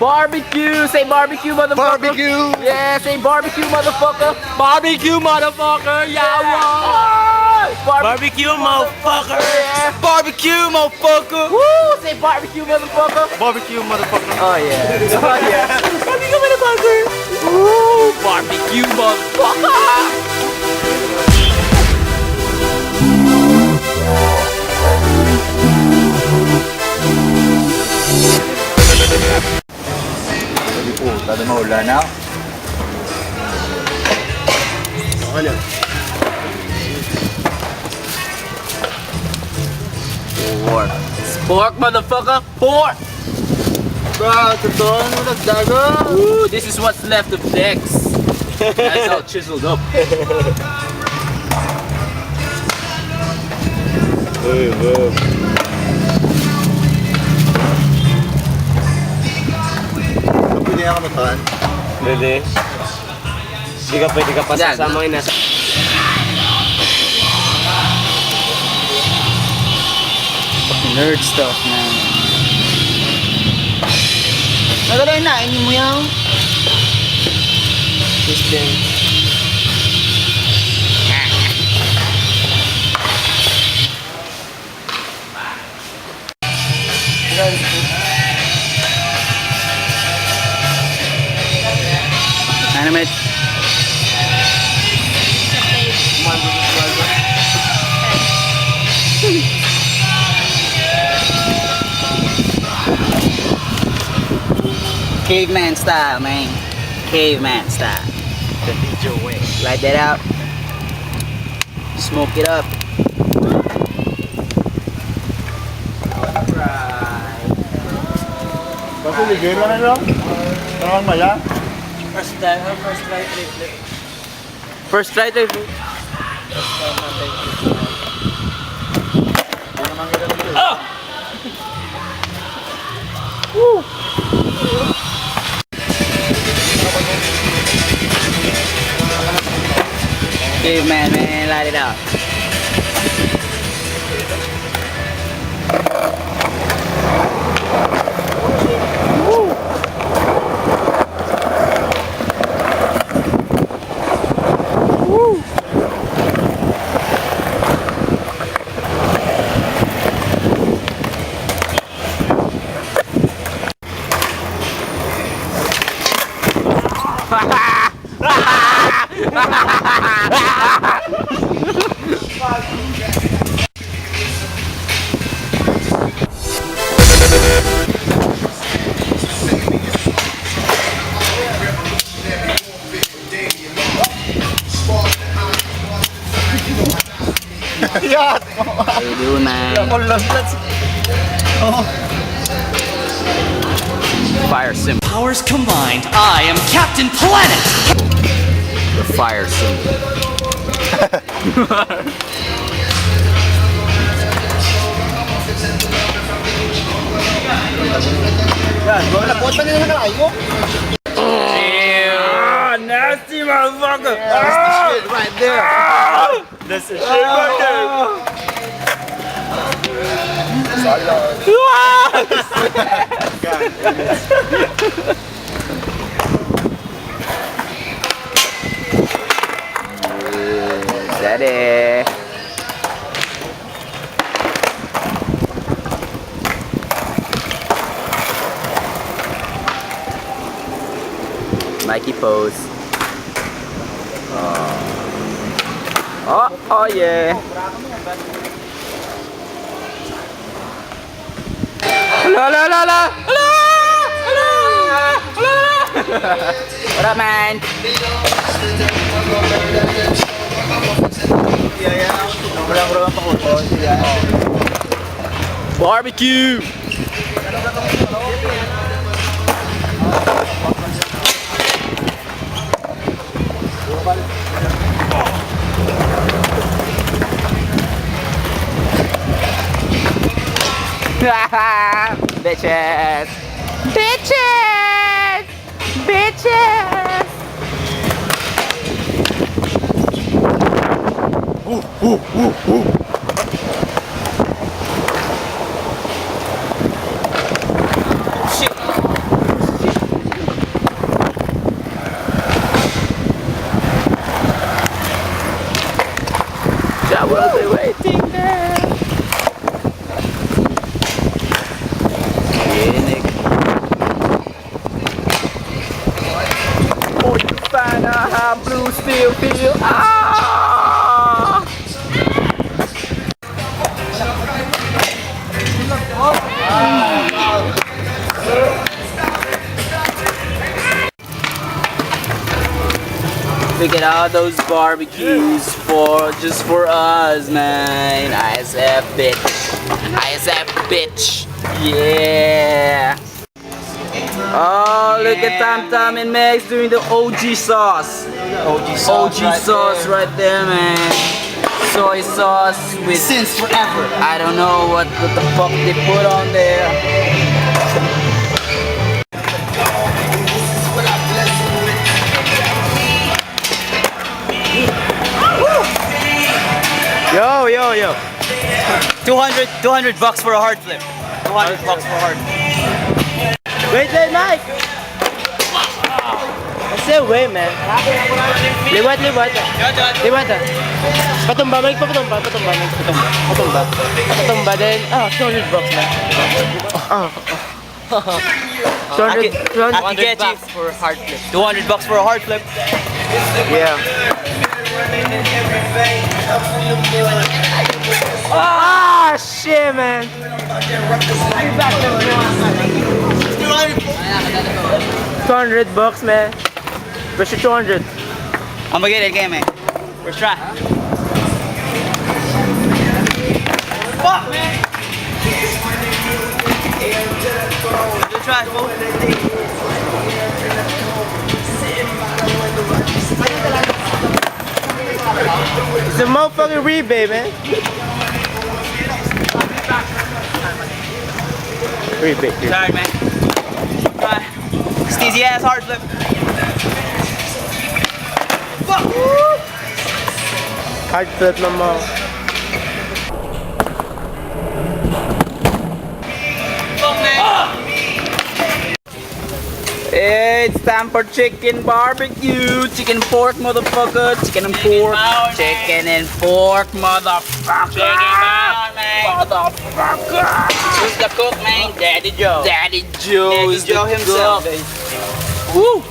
Barbecue! Say barbecue, motherfucker! Barbecue! Yeah, say barbecue, motherfucker! Barbecue, motherfucker! Yeah, Barbecue, motherfucker! yeah! Barbecue, motherfucker! Woo! Say barbecue, motherfucker! Barbecue, motherfucker. Oh yeah! Oh yeah! Barbecue, motherfucker! Woo! Barbecue, motherfucker! Puta, dumaulan na. Pork. Pork, motherfucker! Pork! Bro, totoo mo nagdaga. Ooh, this is what's left of Dex. That's all chiseled up. Pwede ako matahan. Pwede. Hindi ka pwede ka pa Yan. sasama yung nasa... Nerd stuff, man. Nagalay na, ini mo yan. Christian. Animate. Caveman style, man. Caveman style. The DJ way. Light that out. Smoke it up. Kasi ligero na lang. Tarang maya. First try, flip. First try, Dave. Caveman, man. Light it out. Yeah. How you doing, man? Fire symbol. Powers combined, I am Captain Planet! The fire symbol. Nasty motherfucker! Right there. That's the shit right there! Is that it? Mikey pose. Oh yeah. La la la la. What up, man? Barbecue. Bitches! Bitches! Bitches! Shit! I will be waiting there. Oh, you find out how blue still feel. Ah! We get all those barbecues just for us, man. ISF bitch. ISF bitch. Yeah. Oh, look at Tam and Max doing the OG sauce. OG sauce right there, man. Soy sauce with Since forever. I don't know what the fuck they put on there. Yo, yo, yo. 200 bucks for a hard flip. 200 bucks for a hard flip. Wait, Mike. I said wait, man. Liwat. Liwat. Patumba, Mike. Patumba. Patumba then. Oh, 200 bucks, man. 200 bucks for a hard flip. 200 bucks for a hard flip. Yeah. Ah, shit, man. 200 bucks, man. Where's your 200? I'm gonna get it again, man. First try. Fuck, man. Good try, fool. It's a motherfucking rebate, man. Rebate, dude. Sorry, man. Try. Steezy ass hard flip. Fuck. Hard flip no more. Fuck, man. It's time for chicken barbecue. Chicken pork, motherfucker. Chicken and pork. Chicken and pork, motherfucker. Chicken bone, man. Motherfucker. Who's the cook, man? Daddy Joe. Daddy Joe Daddy is Joe the himself. cook. Woo.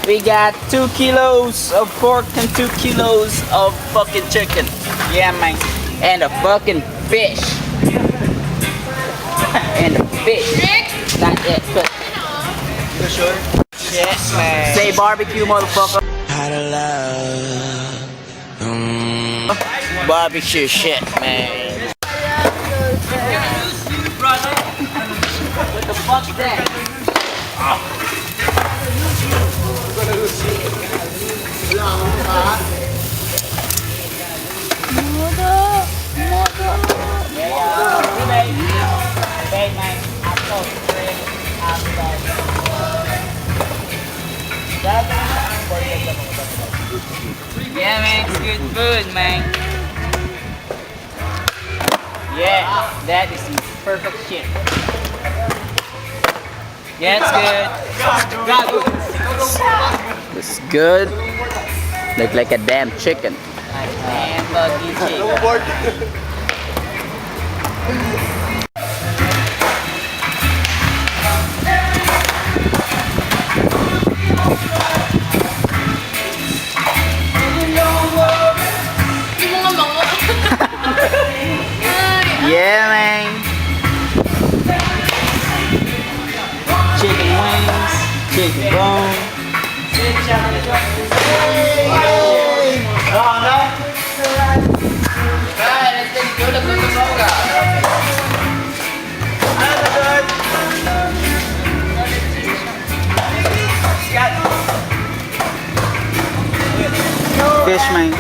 We got 2 kilos of pork and 2 kilos of fucking chicken. Yeah, man. And a fucking fish. And a fish. Not yet, but For sure. shit, man. Say barbecue, motherfucker. Barbecue shit, man. What the fuck is that? Yeah, man. It's good food, man. Yeah, that is some perfect shit. Yeah, it's good. It's good. Look like a damn chicken. And buggy chicken. Yeah, man. Chicken wings, chicken bone. Fish, man.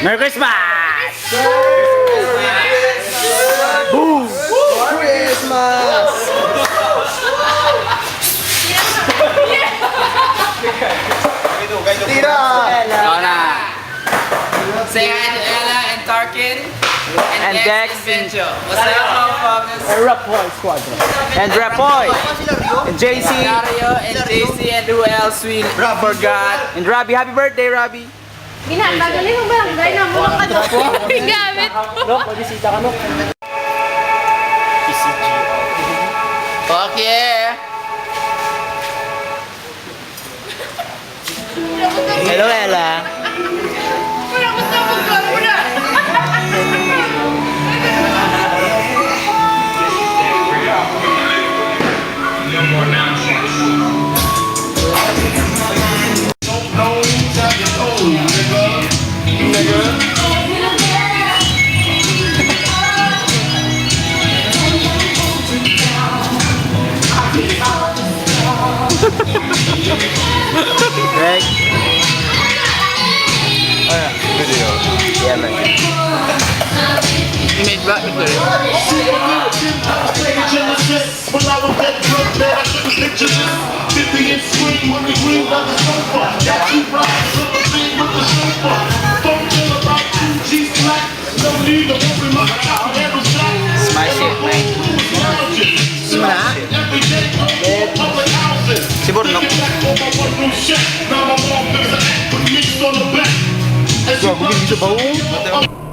Merry Christmas! Ikaw na. Say hi to Ella and Tarkin. And Dex. And Benjo. What's up, motherfuckers? And Rapoy! And JC! Dario and JC and who else we forgot? And Robbie, happy birthday, Robbie! Ginagaling mo barangay na mo lang ano. Gamit mo. Fuck yeah! Hello, Ella! Wala ko sa mga wala. Greg? Yeah, man. You made black with it. Smash it, man. Smash it. Siguro, no? Gago, hindi siya bawo.